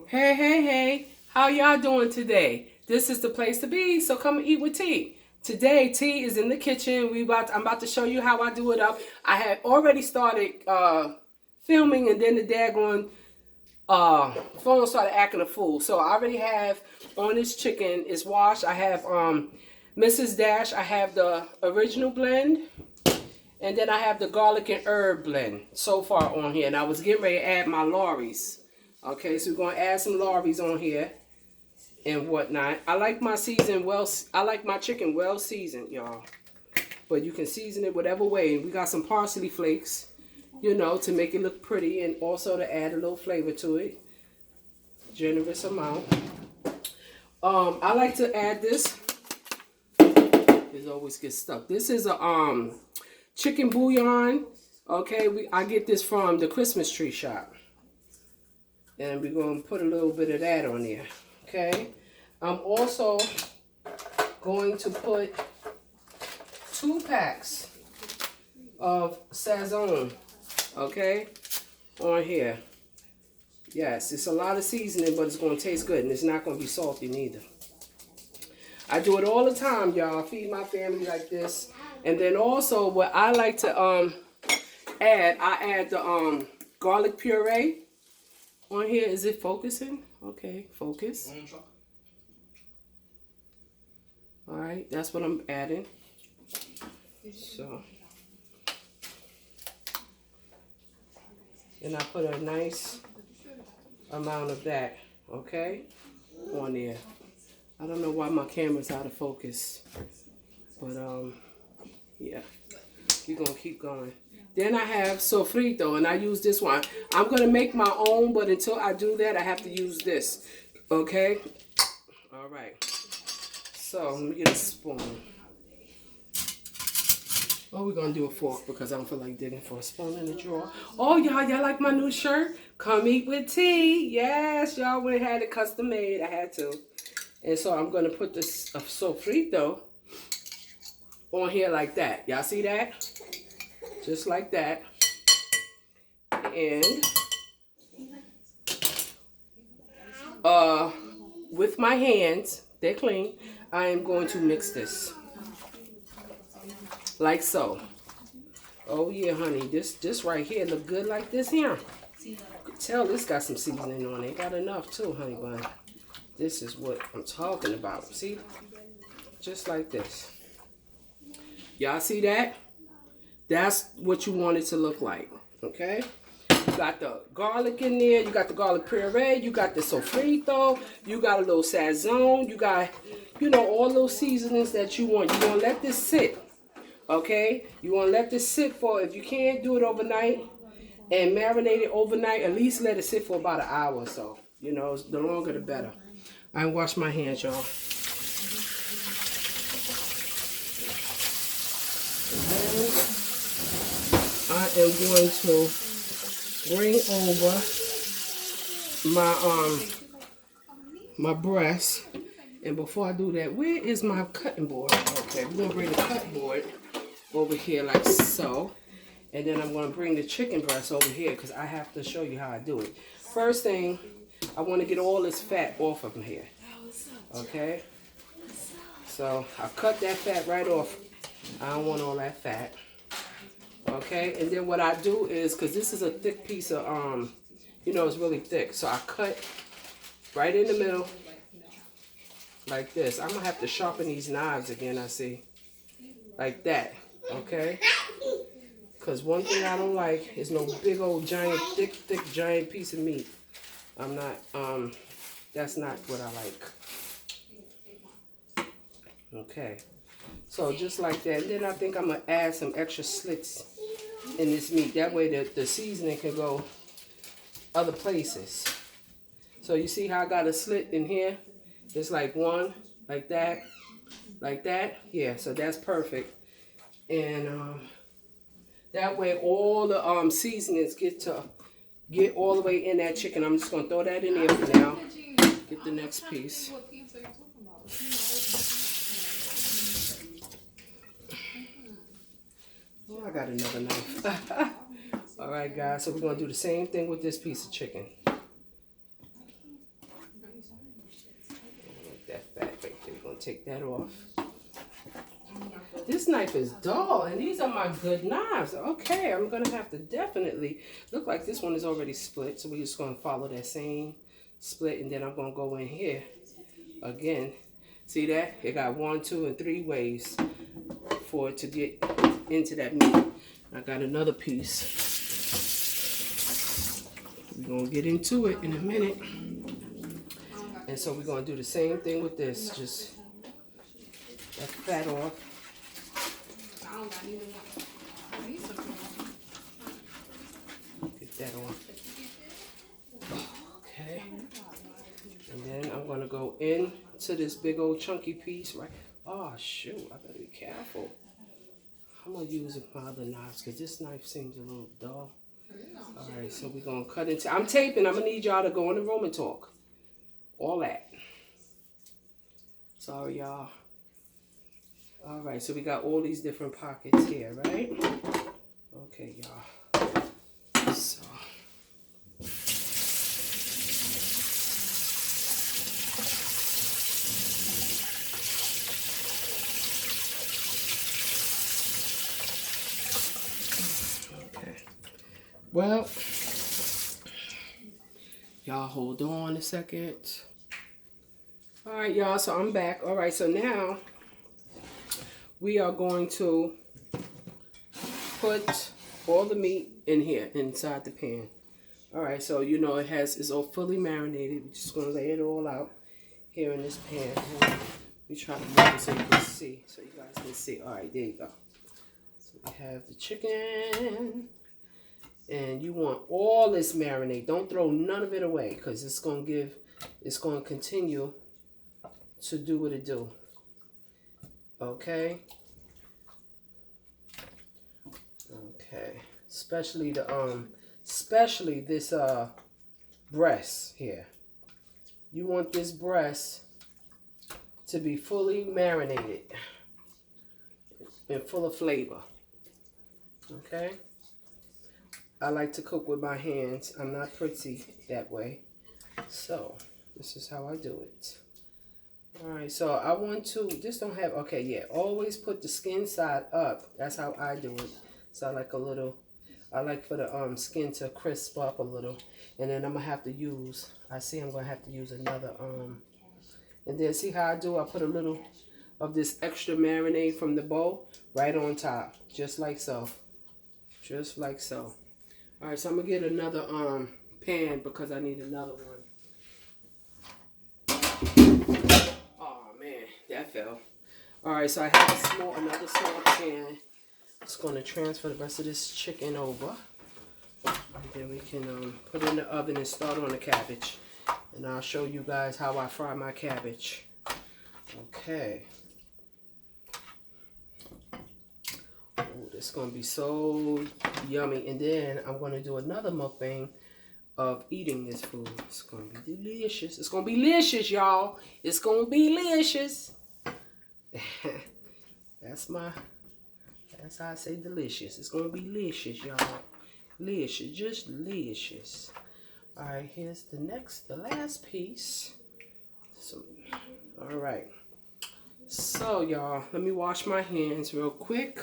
Hey, hey, hey, how y'all doing today? This is the place to be, so come and eat with T. Today, T is in the kitchen. I'm about to show you how I do it up. I had already started filming, and then the daggone phone started acting a fool. So I already have on this chicken is washed. I have Mrs. Dash. I have the original blend. And then I have the garlic and herb blend so far on here. And I was getting ready to add my Lorries. Okay, so we're going to add some Lorries on here and whatnot. I like my chicken well seasoned, y'all. But you can season it whatever way. We got some parsley flakes, you know, to make it look pretty and also to add a little flavor to it. Generous amount. I like to add this. It always gets stuck. This is a chicken bouillon. Okay, I get this from the Christmas tree shop. And we're going to put a little bit of that on there. Okay. I'm also going to put 2 packs of Sazon. Okay. On here. Yes, it's a lot of seasoning, but it's going to taste good. And it's not going to be salty neither. I do it all the time, y'all. Feed my family like this. And then also what I like to add, I add the garlic puree on here. Is it focusing? Okay, focus. All right, that's what I'm adding. So, and I put a nice amount of that, okay, on there. I don't know why my camera's out of focus, but yeah, we're gonna keep going. Then I have sofrito, and I use this one. I'm gonna make my own, but until I do that, I have to use this. Okay? All right. So let me get a spoon. Oh, we're gonna do a fork because I don't feel like digging for a spoon in the drawer. Oh, y'all like my new shirt? Come eat with T. Yes, y'all went and had it custom made. I had to. And so I'm gonna put this sofrito on here like that. Y'all see that? Just like that. And with my hands, they're clean, I am going to mix this. Like so. Oh yeah, honey. This right here look good like this here. You can tell this got some seasoning on it. Got enough too, honey bun. This is what I'm talking about. See? Just like this. Y'all see that? That's what you want it to look like, okay? You got the garlic in there. You got the garlic puree. You got the sofrito. You got a little sazon. You got, you know, all those seasonings that you want. You're going to let this sit, okay? You want to let this sit for, if you can't do it overnight and marinate it overnight, at least let it sit for about an hour or so. You know, the longer the better. I wash my hands, y'all. I am going to bring over my breast, and before I do that, where is my cutting board? Okay, we're gonna bring the cutting board over here like so, and then I'm gonna bring the chicken breast over here because I have to show you how I do it. First thing, I want to get all this fat off of here. Okay, so I cut that fat right off. I don't want all that fat. Okay, and then what I do is, because this is a thick piece of, you know, it's really thick. So I cut right in the middle, like this. I'm going to have to sharpen these knives again, I see. Like that, okay? Because one thing I don't like is no big old giant, thick giant piece of meat. I'm not, that's not what I like. Okay. So just like that. And then I think I'm going to add some extra slits in this meat. That way the seasoning can go other places. So you see how I got a slit in here? It's like one, like that, like that. Yeah, so that's perfect. And that way all the seasonings get all the way in that chicken. I'm just going to throw that in there for now. Get the next piece. Oh, I got another knife. All right, guys. So we're going to do the same thing with this piece of chicken. take that off. This knife is dull, and these are my good knives. Okay, I'm gonna have to definitely look like this one is already split, so we're just gonna follow that same split, and then I'm gonna go in here again. See that? It got 1, 2, and 3 ways for it to get into that meat. I got another piece. We're gonna get into it in a minute. And so we're gonna do the same thing with this. Just that fat off. Get that off. Okay. And then I'm gonna go into this big old chunky piece, right? Oh shoot, I better be careful. I'm gonna use my other knives because this knife seems a little dull. Alright, so we're gonna cut into, I'm taping, I'm gonna need y'all to go in the room and talk. All that. Sorry y'all. Alright, so we got all these different pockets here, right? Okay, y'all. So. Okay. Well, y'all hold on a second. Alright, y'all, so I'm back. Alright, so now we are going to put all the meat in here, inside the pan. Alright, so you know it's all fully marinated. We're just going to lay it all out here in this pan. We try to move it so you can see, so you guys can see. Alright, there you go. So we have the chicken. And you want all this marinade. Don't throw none of it away because it's going to continue to do what it do. Okay. Okay. Especially this breast here. You want this breast to be fully marinated and full of flavor. Okay. I like to cook with my hands. I'm not pretty that way. So this is how I do it. Alright, so I want to, this don't have, okay, yeah, always put the skin side up. That's how I do it. So I like for the skin to crisp up a little. And then I'm going to have to use, I'm going to have to use another, and then see how I do? I put a little of this extra marinade from the bowl right on top. Just like so. Just like so. Alright, so I'm going to get another pan because I need another one. That fell. Alright, so I have another small pan. Just going to transfer the rest of this chicken over. And then we can put it in the oven and start on the cabbage. And I'll show you guys how I fry my cabbage. Okay. Oh, this is going to be so yummy. And then I'm going to do another mukbang of eating this food. It's going to be delicious. It's going to be delicious, y'all. It's going to be delicious. That's how I say delicious. It's going to be delicious, y'all. Delicious. Just delicious. Alright, here's the last piece. So, alright. So, y'all, let me wash my hands real quick.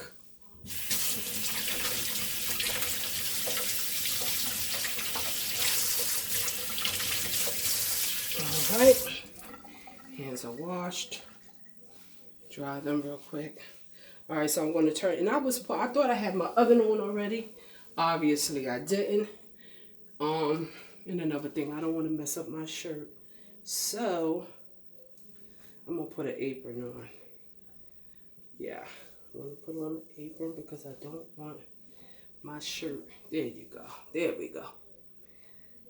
Alright. Hands are washed. Dry them real quick. Alright, so I'm going to turn, and I thought I had my oven on already. Obviously, I didn't. And another thing, I don't want to mess up my shirt. So, I'm going to put an apron on. Yeah, I'm going to put on an apron because I don't want my shirt. There you go. There we go.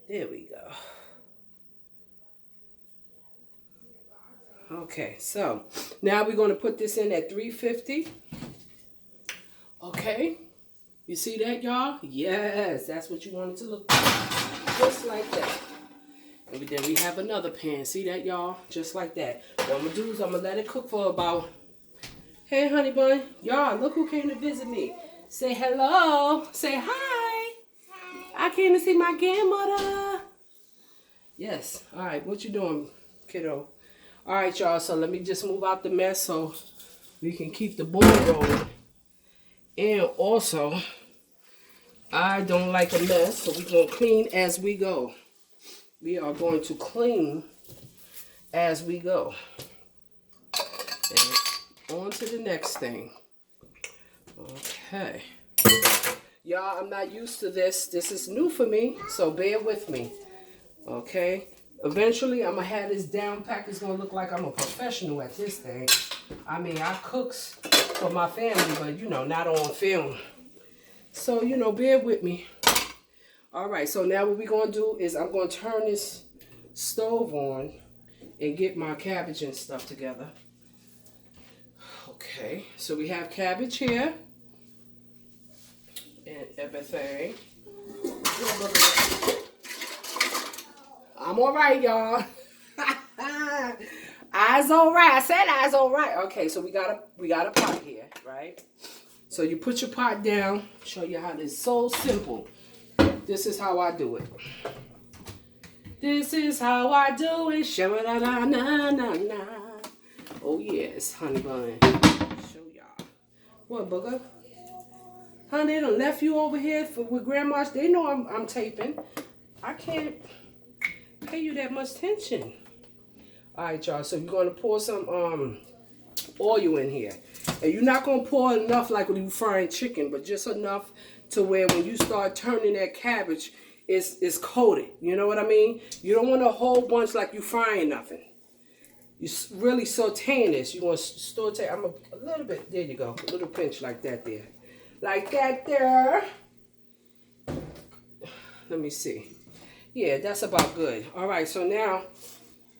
There we go. Okay, so now we're going to put this in at 350. Okay, you see that, y'all? Yes, that's what you want it to look like. Just like that. And then we have another pan. See that, y'all? Just like that. What I'm going to do is I'm going to let it cook for about... Hey, honey bun. Y'all, look who came to visit me. Say hello. Say hi. Hi. I came to see my grandmother. Yes. All right, what you doing, kiddo? All right, y'all. So let me just move out the mess so we can keep the ball rolling. And also, I don't like a mess, so we're going to clean as we go. We are going to clean as we go. And on to the next thing. Okay. Y'all, I'm not used to this. This is new for me, so bear with me. Okay? Eventually, I'm going to have this down pack. It's going to look like I'm a professional at this thing. I mean, I cooks for my family, but, you know, not on film. So, you know, bear with me. All right, so now what we're going to do is I'm going to turn this stove on and get my cabbage and stuff together. Okay, so we have cabbage here and everything. I'm all right, y'all. Eyes all right. I said eyes all right. Okay, so we got a pot here, right? So you put your pot down. Show you how this is so simple. This is how I do it. This is how I do it. Sha-la-la-na-na-na. Oh yes, honey bun. Show y'all. What, booger? Honey, they done left you over here with grandma. They know I'm taping. I can't pay you that much attention. All right, y'all. So you're gonna pour some oil in here, and you're not gonna pour enough like when you frying chicken, but just enough to where when you start turning that cabbage, it's coated. You know what I mean? You don't want a whole bunch like you frying nothing. You really sauteing this. You want to saute. I'm a little bit. There you go. A little pinch like that there, like that there. Let me see. Yeah, that's about good. All right. So now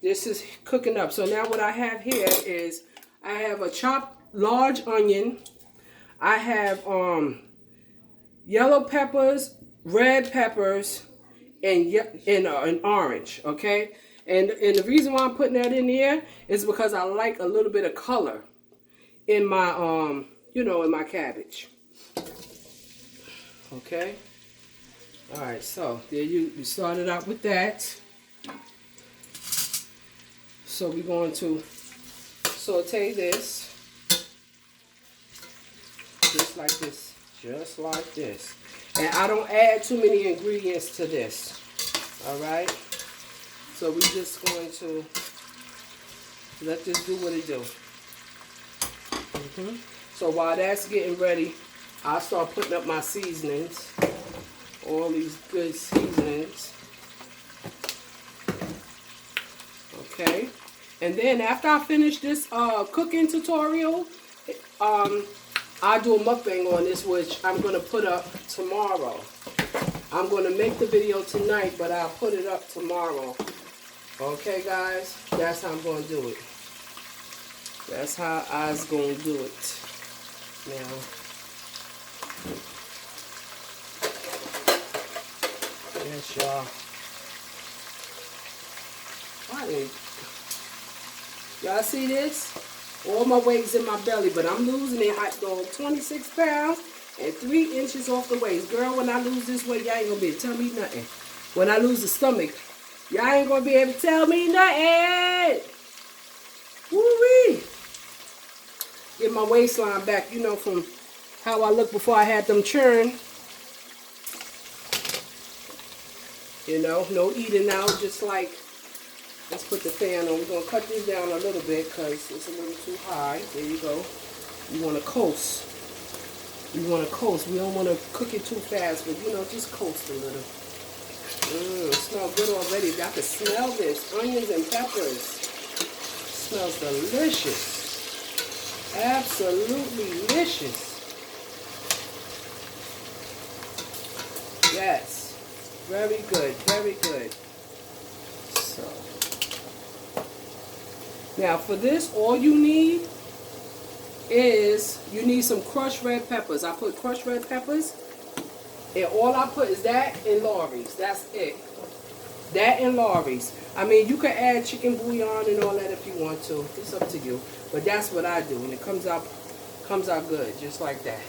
this is cooking up. So now what I have here is I have a chopped large onion. I have yellow peppers, red peppers, and orange, okay? And the reason why I'm putting that in there is because I like a little bit of color in my, you know, in my cabbage. Okay? All right, so there you started out with that. So we're going to saute this just like this. Just like this. And I don't add too many ingredients to this. Alright? So we're just going to let this do what it do. So while that's getting ready, I'll start putting up my seasonings. All these good seasonings. Okay? And then after I finish this cooking tutorial, I'll do a mukbang on this, which I'm going to put up tomorrow. I'm going to make the video tonight, but I'll put it up tomorrow. Okay, guys? That's how I'm going to do it. That's how I was going to do it. Now, yes, y'all. Y'all see this? All my weight's in my belly, but I'm losing it. Hot dog, 26 pounds and 3 inches off the waist. Girl, when I lose this weight, y'all ain't gonna be able to tell me nothing. When I lose the stomach, y'all ain't gonna be able to tell me nothing. Woo-wee. Get my waistline back, you know, from how I looked before I had them churn. You know, no eating out, just like, let's put the fan on. We're going to cut this down a little bit because it's a little too high. There you go. You want to coast. You want to coast. We don't want to cook it too fast, but, you know, just coast a little. It smells good already. I can smell this. Onions and peppers. Smells delicious. Absolutely delicious. Yes. Very good. Very good. So. Now for this, all you need is, you need some crushed red peppers. I put crushed red peppers, and all I put is that and Lawry's. That's it. That and Lawry's. I mean, you can add chicken bouillon and all that if you want to. It's up to you. But that's what I do, and it comes out good, just like that.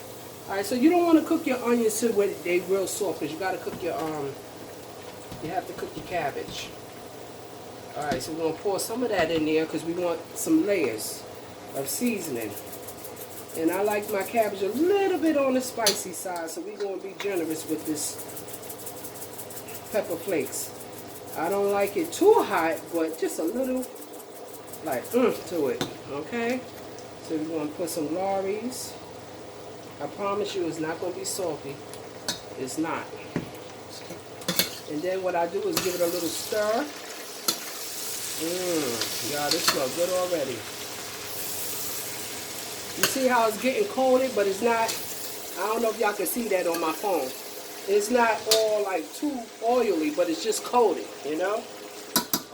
All right, so you don't want to cook your onions to where they real soft, because you got to cook your you have to cook your cabbage. Alright, so we're going to pour some of that in there because we want some layers of seasoning. And I like my cabbage a little bit on the spicy side, so we're going to be generous with this pepper flakes. I don't like it too hot, but just a little like to it, okay? So we're going to put some Lorries. I promise you it's not going to be salty. It's not. And then what I do is give it a little stir. Y'all, this smells good already. You see how it's getting coated, but it's not, I don't know if y'all can see that on my phone. It's not all like too oily, but it's just coated, you know?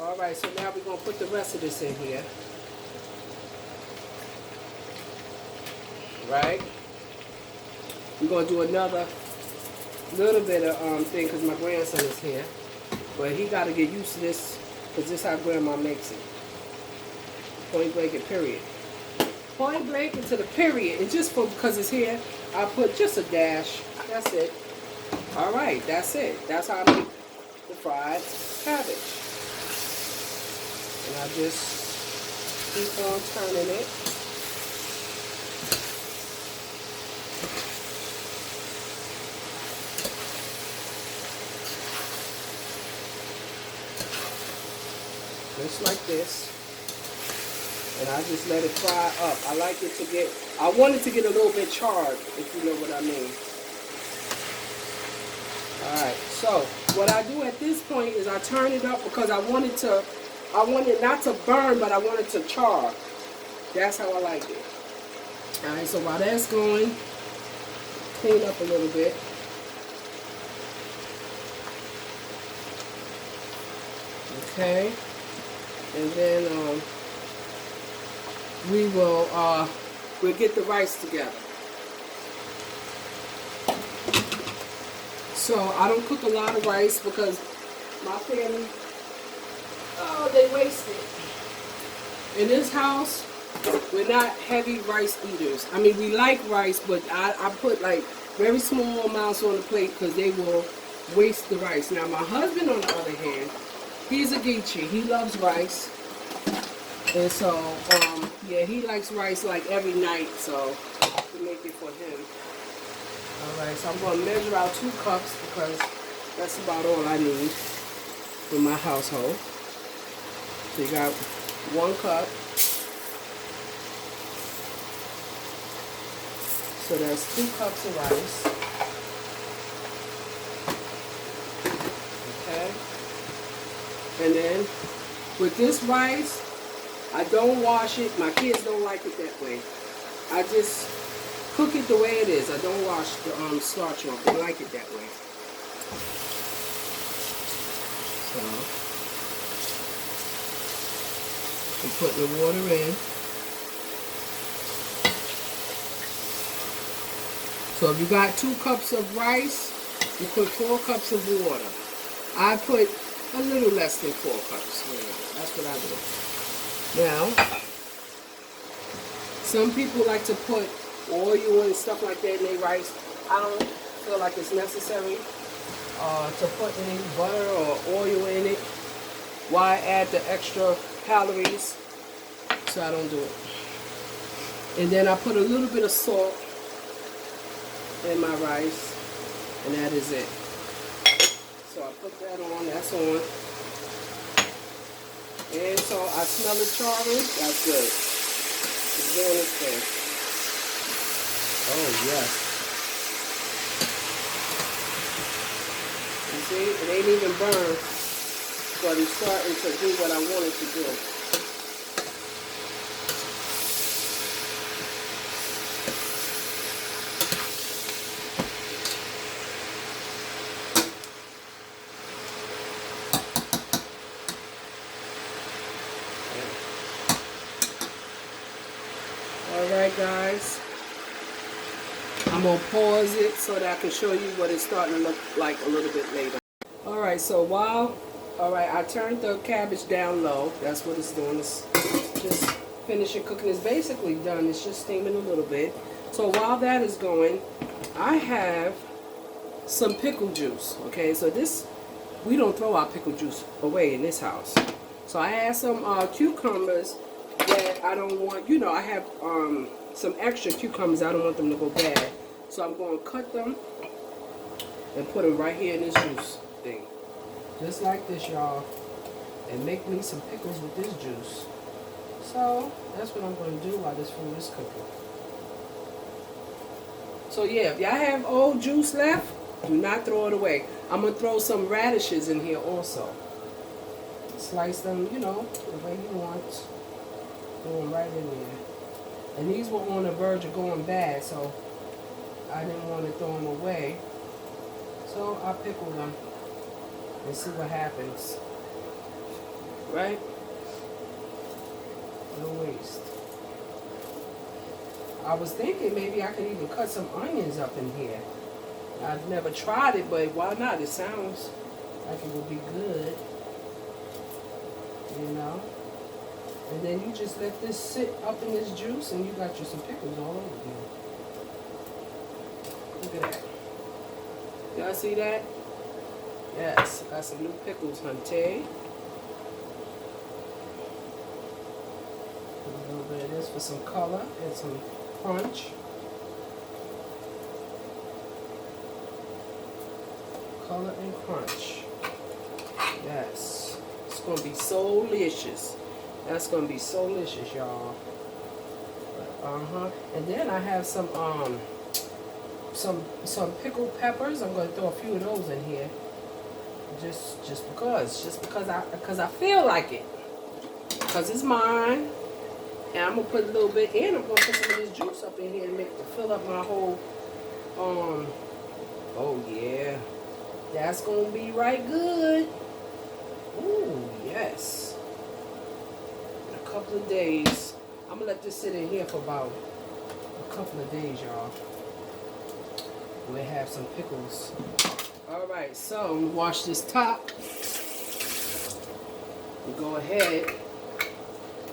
Alright, so now we're going to put the rest of this in here. Right? We're going to do another little bit of thing because my grandson is here. But he got to get used to this because this is how grandma makes it. Point blank and period. Point blank into the period. And just for because it's here, I put just a dash. That's it. Alright, that's it. That's how I make the fried cabbage. And I just keep on turning it. Just like this. And I just let it fry up. I like it to get, I want it to get a little bit charred, if you know what I mean. Alright, so what I do at this point is I turn it up because I want it not to burn, but I want it to char. That's how I like it. Alright, so while that's going, clean up a little bit. Okay. And then we'll get the rice together. So I don't cook a lot of rice because my family, they waste it. In this house, we're not heavy rice eaters. I mean, we like rice, but I put like very small amounts on the plate because they will waste the rice. Now my husband, on the other hand, he's a geechee. He loves rice. And so, yeah, he likes rice like every night, so to make it for him. Alright, so I'm going to measure out 2 cups because that's about all I need for my household. So you got 1 cup. So that's 2 cups of rice. Okay. And then with this rice, I don't wash it. My kids don't like it that way. I just cook it the way it is. I don't wash the starch off. They like it that way. So, we put the water in. So if you got 2 cups of rice, you put 4 cups of water. I put a little less than 4 cups. That's what I do. Now, some people like to put oil and stuff like that in their rice. I don't feel like it's necessary to put any butter or oil in it. Why add the extra calories? So I don't do it. And then I put a little bit of salt in my rice, and that is it. So I put that on, that's on. And so I smell it charring, that's good. It's doing its thing. Oh, yes. You see, it ain't even burned, but it's starting to do what I want it to do. Alright guys, I'm going to pause it so that I can show you what it's starting to look like a little bit later. Alright, so I turned the cabbage down low. That's what it's doing. It's just finishing cooking. It's basically done. It's just steaming a little bit. So while that is going, I have some pickle juice. Okay, so this, we don't throw our pickle juice away in this house. So I have some cucumbers that I don't want, you know, I have some extra cucumbers. I don't want them to go bad. So I'm going to cut them and put them right here in this juice thing. Just like this, y'all. And make me some pickles with this juice. So that's what I'm going to do while this food is cooking. So yeah, if y'all have old juice left, do not throw it away. I'm going to throw some radishes in here also. Slice them, you know, the way you want. Throw them right in there. And these were on the verge of going bad, so I didn't want to throw them away. So I pickled them and see what happens. Right? No waste. I was thinking maybe I could even cut some onions up in here. I've never tried it, but why not? It sounds like it would be good. You know? And then you just let this sit up in this juice and you got you some pickles all over here. Look at that. Y'all see that? Yes, got some new pickles, hunty. A little bit of this for some color and some crunch. Color and crunch. Yes. It's going to be so delicious. That's going to be so delicious, y'all. And then I have some pickled peppers. I'm going to throw a few of those in here. Just because I feel like it. Because it's mine. And I'm going to put a little bit in. I'm going to put some of this juice up in here to fill up my whole, oh yeah. That's going to be right good. Ooh, yes. In a couple of days. I'm going to let this sit in here for about a couple of days, y'all. We'll have some pickles. Alright, so I'm going to wash this top. And go ahead.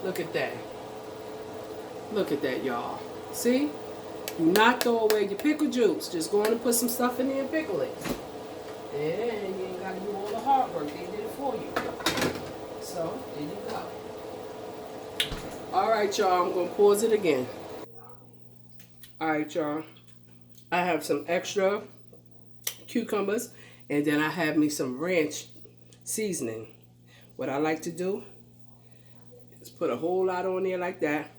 Look at that. Look at that, y'all. See? Do not throw away your pickle juice. Just go on and put some stuff in there and pickle it. And you ain't got to do all the hard work. They did it for you. So, there you go. Alright, y'all. I'm going to pause it again. Alright, y'all. I have some extra cucumbers. And then I have me some ranch seasoning. What I like to do is put a whole lot on there like that.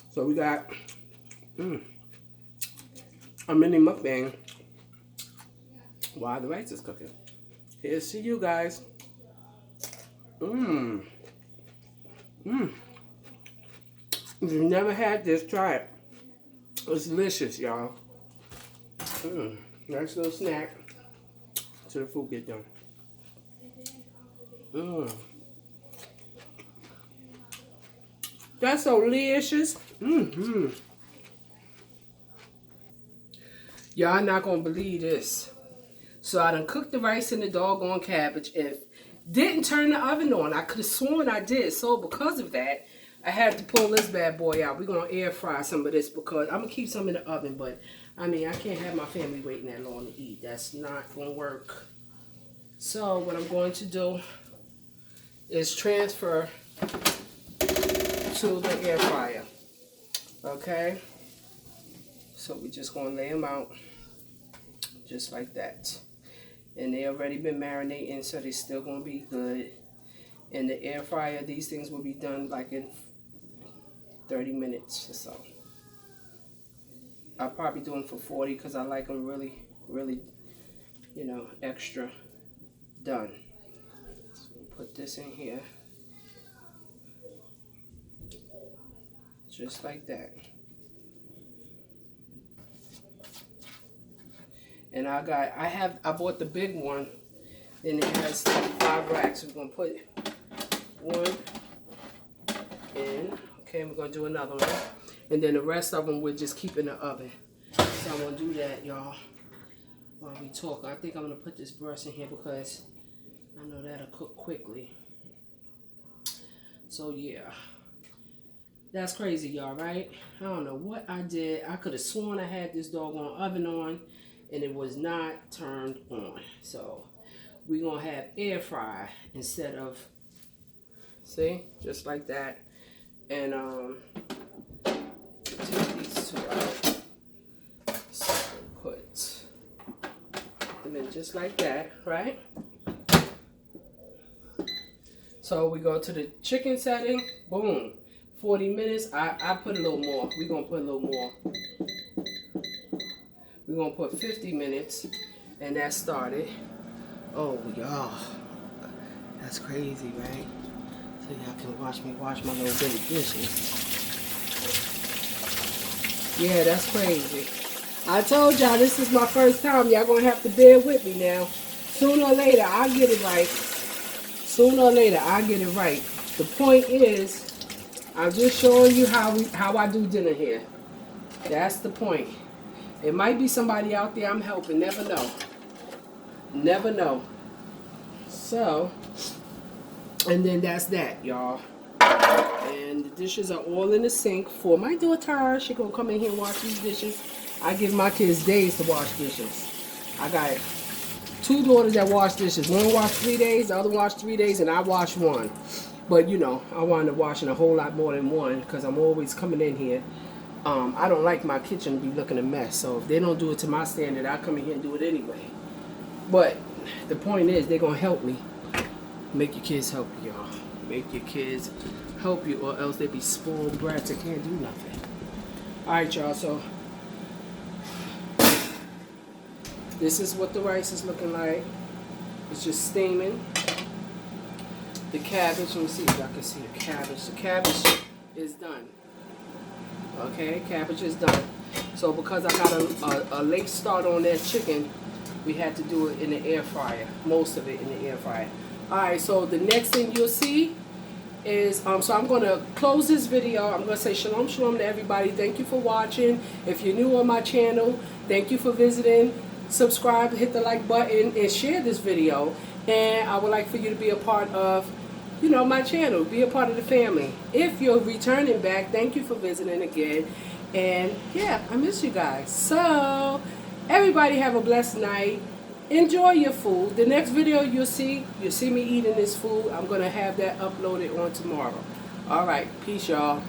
So we got a mini mukbang while the rice is cooking. Here's to you guys. If you've never had this, try it. It's delicious, y'all. Nice little snack till the food get done. That's so delicious. Y'all not gonna believe this. So I done cooked the rice and the doggone cabbage and didn't turn the oven on. I could have sworn I did. So because of that, I had to pull this bad boy out. We're gonna air fry some of this because I'm gonna keep some in the oven, but I mean I can't have my family waiting that long to eat. That's not gonna work. So what I'm going to do is transfer to the air fryer. Okay? So we're just going to lay them out just like that. And they already been marinating, so they're still going to be good. In the air fryer, these things will be done like in 30 minutes or so. I'll probably do them for 40 because I like them really, really, you know, extra done. So we'll put this in here. Just like that. And I bought the big one, and it has 5 racks. We're gonna put one in. Okay, we're gonna do another one, and then the rest of them we'll just keep in the oven. So I'm gonna do that, y'all, while we talk. I think I'm gonna put this breast in here because I know that'll cook quickly. So yeah. That's crazy, y'all, right? I don't know what I did. I could have sworn I had this doggone oven on, and it was not turned on. So we're gonna have air fry instead of, see, just like that. And take these two out. So put them in just like that, right? So we go to the chicken setting, boom, 40 minutes. I put a little more. We're gonna put a little more. We're gonna put 50 minutes, and that started. Oh, y'all, that's crazy, right? So y'all can watch me wash my little bitty dishes. Yeah, that's crazy. I told y'all this is my first time. Y'all gonna have to bear with me now. Sooner or later, I'll get it right. Sooner or later, I'll get it right. The point is, I'm just showing you how I do dinner here. That's the point. It might be somebody out there I'm helping. Never know. Never know. So, and then that's that, y'all. And the dishes are all in the sink for my daughter. She gonna come in here and wash these dishes. I give my kids days to wash dishes. I got 2 daughters that wash dishes. One wash 3 days, the other wash 3 days, and I wash 1. But you know, I wind up washing a whole lot more than one because I'm always coming in here. I don't like my kitchen to be looking a mess. So if they don't do it to my standard, I come in here and do it anyway. But the point is, they're gonna help me. Make your kids help you, y'all. Make your kids help you, or else they be spoiled brats that can't do nothing. All right, y'all. So this is what the rice is looking like. It's just steaming. The cabbage, let me see if y'all can see the cabbage. The cabbage is done. Okay, cabbage is done. So because I got a late start on that chicken, we had to do it in the air fryer. Most of it in the air fryer. All right, so the next thing you'll see is, so I'm going to close this video. I'm going to say shalom, shalom to everybody. Thank you for watching. If you're new on my channel, thank you for visiting. Subscribe, hit the like button, and share this video. And I would like for you to be a part of, you know, my channel. Be a part of the family. If you're returning back, thank you for visiting again. And yeah, I miss you guys. So everybody have a blessed night. Enjoy your food. The next video you'll see me eating this food. I'm going to have that uploaded on tomorrow. All right. Peace, y'all.